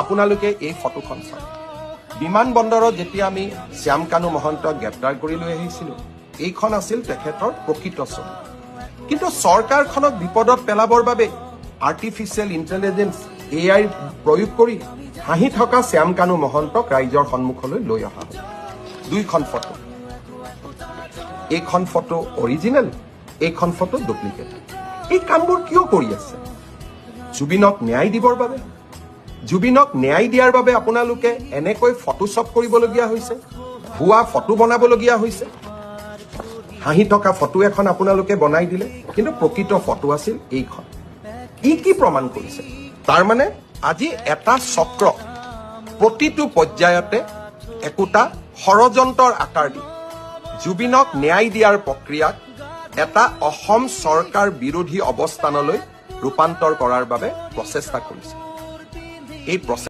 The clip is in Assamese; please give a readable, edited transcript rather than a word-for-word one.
আপোনালোকে এই ফটোখন চাওক। বিমানবন্দৰত যেতিয়া আমি শ্যাম কানু মহন্তক গ্ৰেপ্তাৰ কৰি লৈ আহিছিলো, এইখন আছিল তেখেতৰ প্ৰকৃত ছবি। কিন্তু চৰকাৰখনক বিপদত পেলাবৰ বাবে আৰ্টিফিচিয়েল ইণ্টেলিজেন্স AI প্ৰয়োগ কৰি হাঁহি থকা শ্যাম কানু মহন্তক ৰাইজৰ সন্মুখলৈ লৈ অহা হ'ল। দুইখন ফটো, এইখন ফটো অৰিজিনেল, এইখন ফটো ডুপ্লিকেট। এই কামবোৰ কিয় কৰি আছে? জুবিনক ন্যায় দিবৰ বাবে? জুবিনক ন্যায় দিয়াৰ বাবে আপোনালোকে এনেকৈ ফটোশ্বপ কৰিবলগীয়া হৈছে, ভুৱা ফটো বনাবলগীয়া হৈছে। হাঁহি থকা ফটো এখন আপোনালোকে বনাই দিলে, কিন্তু প্ৰকৃত ফটো আছিল এইখন। ই কি প্ৰমাণ কৰিছে? তাৰমানে আজি এটা চক্ৰ প্ৰতিটো পৰ্যায়তে একোটা ষড়যন্ত্ৰৰ আকাৰ দি জুবিনক ন্যায় দিয়াৰ প্ৰক্ৰিয়াক এটা অসম চৰকাৰ বিৰোধী অৱস্থানলৈ ৰূপান্তৰ কৰাৰ বাবে প্ৰচেষ্টা কৰিছে। এই